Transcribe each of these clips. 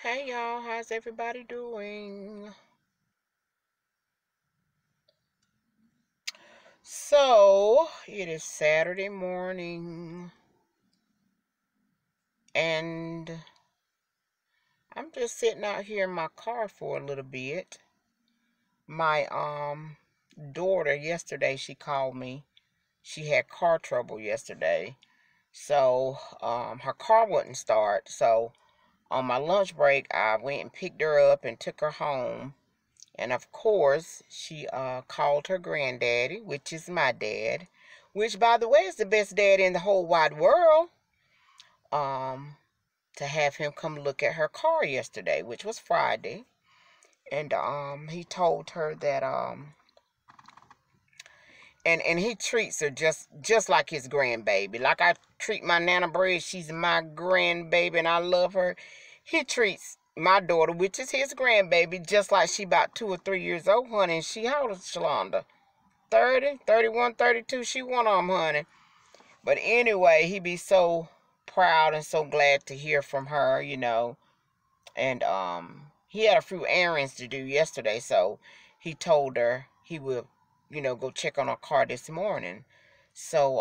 Hey y'all, how's everybody doing? So, it is Saturday morning and I'm just sitting out here in my car for a little bit. My daughter yesterday, she called me. She had car trouble yesterday. So, her car wouldn't start. So, on my lunch break, I went and picked her up and took her home. And of course, she called her granddaddy, which is my dad, which, by the way, is the best dad in the whole wide world, um, to have him come look at her car yesterday, which was Friday. And he told her that and he treats her just like his grandbaby. Like I treat my Nana Bread, she's my grandbaby and I love her. He treats my daughter, which is his grandbaby, just like she about 2 or 3 years old, honey. And she, how old is Shalonda? 30, 31, 32. She one of them, honey. But anyway, he be so proud and so glad to hear from her, And he had a few errands to do yesterday, so he told her he would, go check on her car this morning. So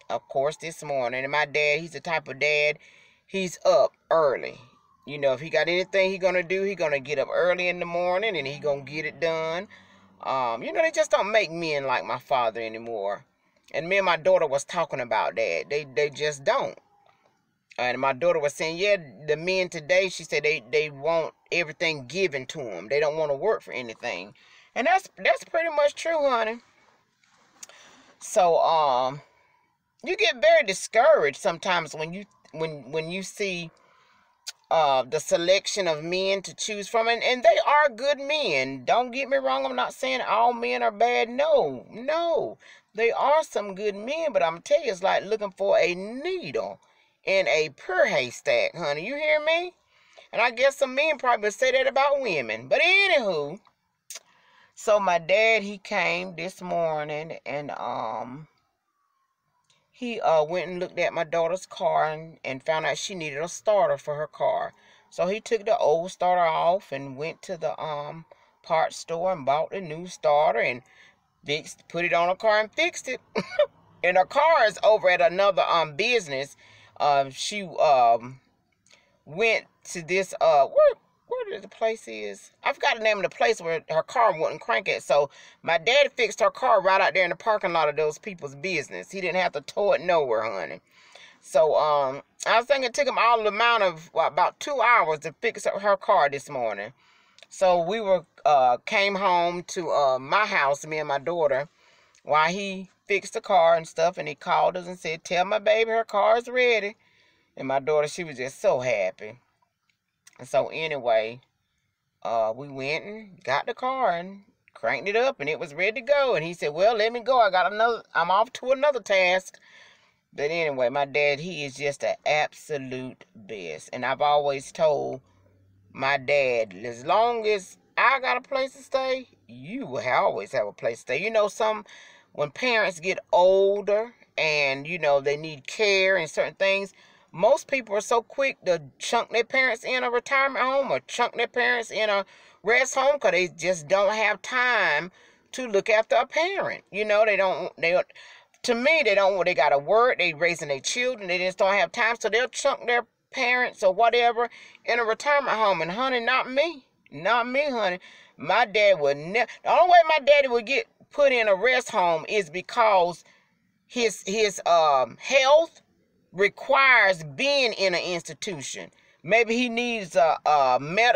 of course, this morning, and my dad, he's the type of dad, he's up early. If he got anything he gonna do, he gonna get up early in the morning and he gonna get it done. They just don't make men like my father anymore. And me and my daughter was talking about that. They just don't. And my daughter was saying, yeah, the men today, she said they want everything given to them. They don't want to work for anything. And that's pretty much true, honey. So you get very discouraged sometimes when you see the selection of men to choose from, and they are good men. Don't get me wrong, I'm not saying all men are bad. No, they are some good men, but I'm telling you, it's like looking for a needle in a pure haystack, honey. You hear me? And I guess some men probably say that about women. But anywho, so my dad, he came this morning and he went and looked at my daughter's car and found out she needed a starter for her car. So he took the old starter off and went to the parts store and bought the new starter and put it on her car and fixed it. And her car is over at another business. She went to this where the place is. I forgot the name of the place where her car wouldn't crank it. So my dad fixed her car right out there in the parking lot of those people's business. He didn't have to tow it nowhere, honey. So I was thinking it took him all the amount of about 2 hours to fix up her car this morning. So we came home to my house, me and my daughter, while he fixed the car and stuff, and he called us and said, tell my baby her car is ready. And my daughter, she was just so happy. And so anyway, we went and got the car and cranked it up and it was ready to go. And he said, well, let me go. I'm off to another task. But anyway, my dad, he is just an absolute best. And I've always told my dad, as long as I got a place to stay, you will always have a place to stay. When parents get older and, they need care and certain things, most people are so quick to chunk their parents in a retirement home or chunk their parents in a rest home because they just don't have time to look after a parent. To me, they got to work, they raising their children, they just don't have time, so they'll chunk their parents or whatever in a retirement home. And honey, not me, honey. My dad would never. The only way my daddy would get put in a rest home is because his health requires being in an institution. Maybe he needs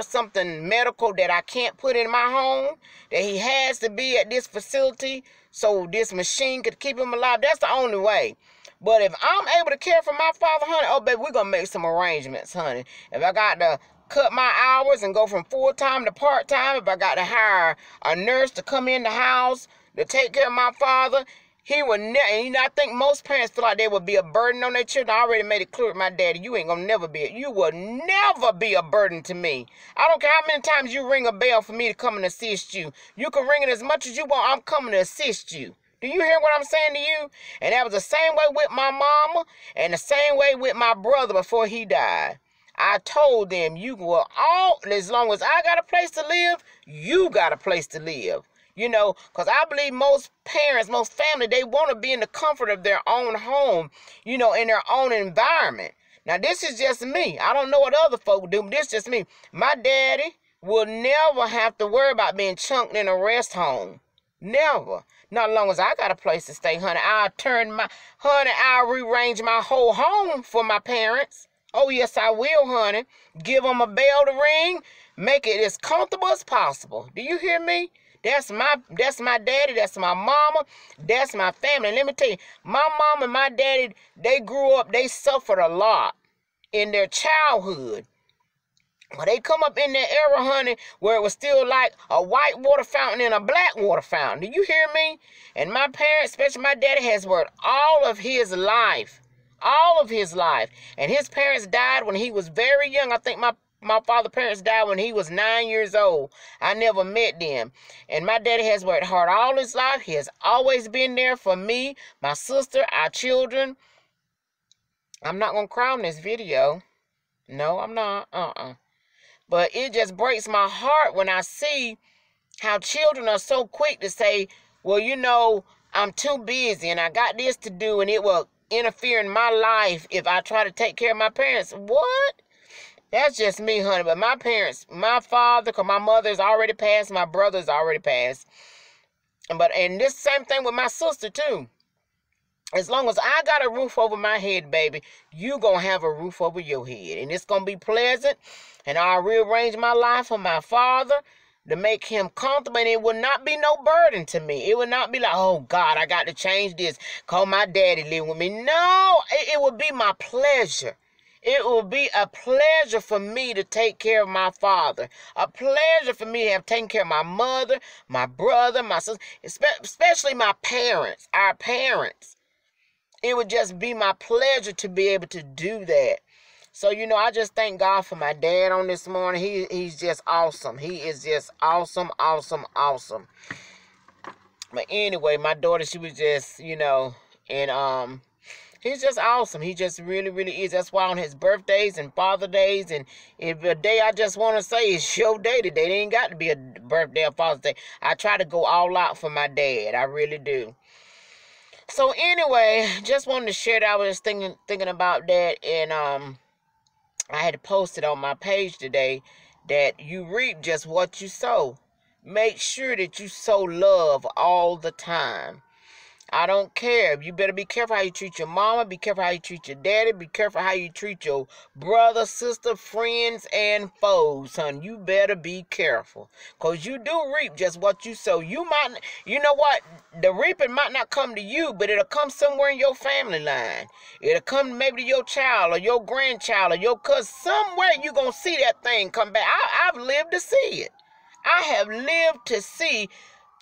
something medical that I can't put in my home, that he has to be at this facility so this machine could keep him alive. That's the only way. But if I'm able to care for my father, honey, oh, baby, we're going to make some arrangements, honey. If I got to cut my hours and go from full-time to part-time, if I got to hire a nurse to come in the house to take care of my father, he would never. And I think most parents feel like they would be a burden on their children. I already made it clear with my daddy, you ain't gonna never be. You will never be a burden to me. I don't care how many times you ring a bell for me to come and assist you. You can ring it as much as you want. I'm coming to assist you. Do you hear what I'm saying to you? And that was the same way with my mama and the same way with my brother before he died. I told them, you will all, as long as I got a place to live, you got a place to live. You know, because I believe most parents, most family, they want to be in the comfort of their own home, you know, in their own environment. Now, this is just me. I don't know what other folk do, but this is just me. My daddy will never have to worry about being chunked in a rest home. Never. Not as long as I got a place to stay, honey. I'll rearrange my whole home for my parents. Oh, yes, I will, honey. Give them a bell to ring. Make it as comfortable as possible. Do you hear me? That's my daddy, that's my mama, that's my family. And let me tell you, my mom and my daddy, they grew up, they suffered a lot in their childhood. When they come up in that era, honey, where it was still like a white water fountain and a black water fountain. Do you hear me? And my parents, especially my daddy, has worked all of his life. All of his life. And his parents died when he was very young. I think my father's parents died when he was 9 years old. I never met them. And my daddy has worked hard all his life. He has always been there for me, my sister, our children. I'm not going to cry on this video. No, I'm not. But it just breaks my heart when I see how children are so quick to say, well, you know, I'm too busy and I got this to do and it will interfere in my life if I try to take care of my parents. What? That's just me, honey. But my parents, my father, because my mother's already passed, my brother's already passed. And this same thing with my sister, too. As long as I got a roof over my head, baby, you going to have a roof over your head. And it's going to be pleasant. And I'll rearrange my life for my father to make him comfortable. And it will not be no burden to me. It will not be like, oh, God, I got to change this. Call my daddy live with me. No, it will be my pleasure. It will be a pleasure for me to take care of my father. A pleasure for me to have taken care of my mother, my brother, my sister, especially my parents, our parents. It would just be my pleasure to be able to do that. So, you know, I just thank God for my dad on this morning. He's just awesome. He is just awesome, awesome, awesome. But anyway, my daughter, she was just, you know, and he's just awesome. He just really, really is. That's why on his birthdays and Father Days, and if a day I just want to say is your day today, it ain't got to be a birthday or Father's Day. I try to go all out for my dad. I really do. So anyway, just wanted to share that. I was just thinking about that, and I had to post it on my page today that you reap just what you sow. Make sure that you sow love all the time. I don't care. You better be careful how you treat your mama. Be careful how you treat your daddy. Be careful how you treat your brother, sister, friends, and foes, son. You better be careful. Because you do reap just what you sow. You know what? The reaping might not come to you, but it'll come somewhere in your family line. It'll come maybe to your child or your grandchild or your cousin. Somewhere you're going to see that thing come back. I've lived to see it. I have lived to see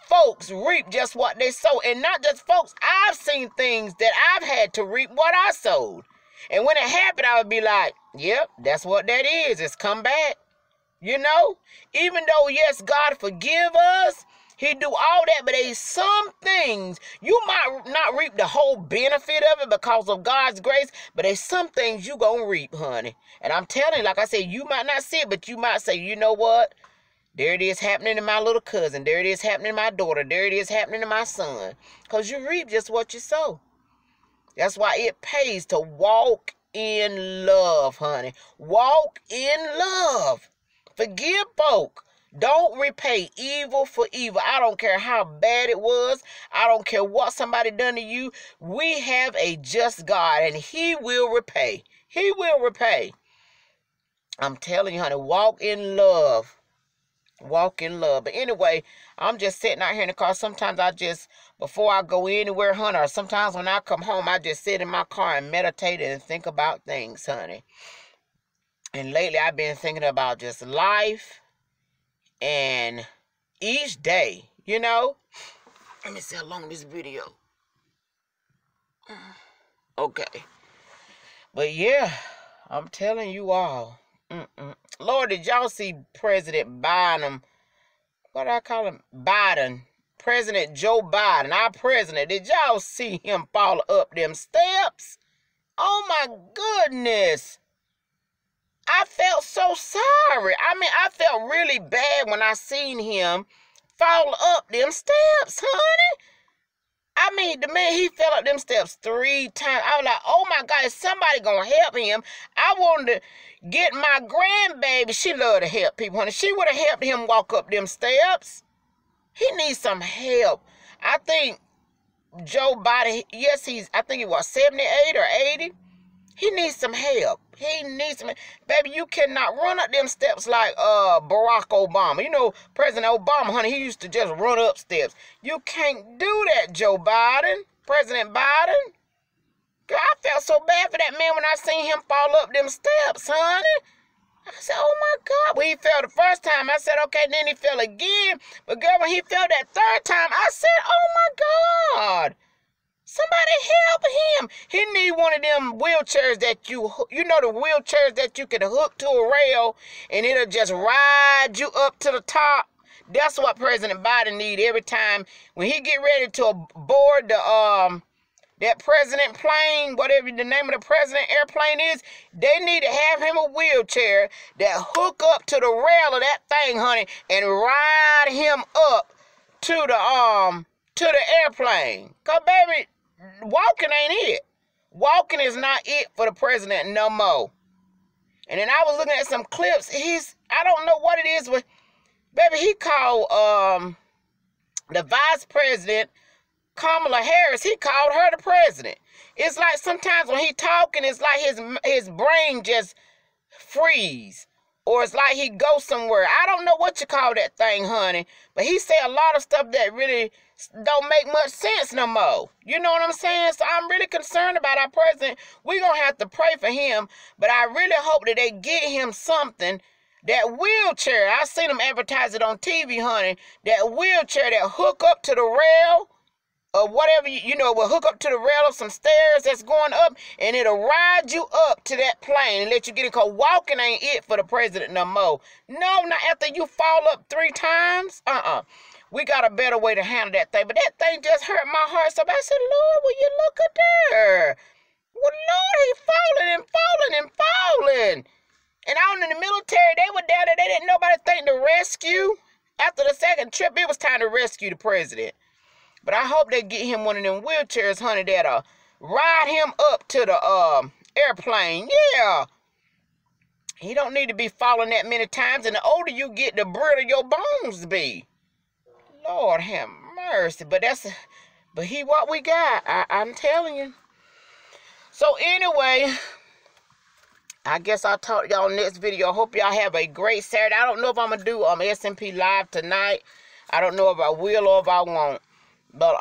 folks reap just what they sow. And not just folks. I've seen things that I've had to reap what I sowed. And when it happened, I would be like, yep, that's what that is. It's come back. You know? Even though, yes, God forgive us. He do all that. But there's some things, you might not reap the whole benefit of it because of God's grace. But there's some things you gonna reap, honey. And I'm telling you, like I said, you might not see it, but you might say, you know what? There it is happening to my little cousin. There it is happening to my daughter. There it is happening to my son. Because you reap just what you sow. That's why it pays to walk in love, honey. Walk in love. Forgive folk. Don't repay evil for evil. I don't care how bad it was. I don't care what somebody done to you. We have a just God, and He will repay. He will repay. I'm telling you, honey, walk in love. Walk in love. But anyway, I'm just sitting out here in the car. Sometimes I just, before I go anywhere, honey, or sometimes when I come home, I just sit in my car and meditate and think about things, honey. And lately I've been thinking about just life and each day, you know. Let me see how long this video. Okay. But yeah, I'm telling you all. Lord, did y'all see President Biden? What do I call him? Biden. President Joe Biden, our president. Did y'all see him fall up them steps? Oh my goodness. I felt so sorry. I mean, I felt really bad when I seen him fall up them steps, honey. I mean, the man, he fell up them steps 3 times. I was like, oh my God, is somebody gonna help him? I wanted to get my grandbaby. She loved to help people, honey. She would have helped him walk up them steps. He needs some help. I think Joe Biden, yes, I think he was 78 or 80. He needs some help. He needs some, baby, you cannot run up them steps like Barack Obama. You know, President Obama, honey, he used to just run up steps. You can't do that, Joe Biden. President Biden. Girl, I felt so bad for that man when I seen him fall up them steps, honey. I said, oh my God. When he fell the first time, I said, okay, then he fell again. But girl, when he fell that third time, I said, oh my God. Somebody help him. He need one of them wheelchairs that you know, the wheelchairs that you can hook to a rail and it'll just ride you up to the top. That's what President Biden need every time when he get ready to board the that president plane, whatever the name of the president airplane is. They need to have him a wheelchair that hook up to the rail of that thing, honey, and ride him up to the airplane. 'Cause baby, walking ain't it. Walking is not it for the president no more. And then I was looking at some clips. I don't know what it is, but baby, he called the vice president, Kamala Harris, he called her the president. It's like sometimes when he talking, it's like his brain just freeze. Or it's like he goes somewhere. I don't know what you call that thing, honey. But he said a lot of stuff that really don't make much sense no more. You know what I'm saying? So I'm really concerned about our president. We're going to have to pray for him. But I really hope that they get him something. That wheelchair, I seen them advertise it on TV, honey. That wheelchair that hook up to the rail. Or whatever, you know, will hook up to the rail of some stairs that's going up, and it'll ride you up to that plane and let you get it, because walking ain't it for the president no more. No, not after you fall up 3 times. We got a better way to handle that thing. But that thing just hurt my heart. So I said, Lord, will you look at there? Well, Lord, he's falling and falling and falling. And out in the military, they were down there. They didn't nobody think to rescue. After the second trip, it was time to rescue the president. But I hope they get him one of them wheelchairs, honey, that'll ride him up to the airplane. Yeah. He don't need to be falling that many times. And the older you get, the brittle your bones be. Lord have mercy. But he what we got. I'm telling you. So anyway, I guess I'll talk to y'all next video. I hope y'all have a great Saturday. I don't know if I'm going to do SMP Live tonight. I don't know if I will or if I won't. But,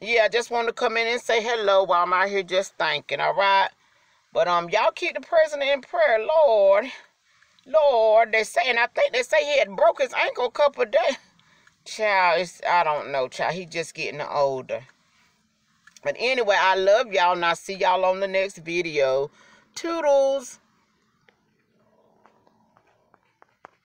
yeah, I just wanted to come in and say hello while I'm out here just thinking, all right? But, y'all keep the president in prayer, Lord. Lord, they say, and I think they say he had broke his ankle a couple of days. Child, I don't know, child. He just getting older. But anyway, I love y'all, and I'll see y'all on the next video. Toodles.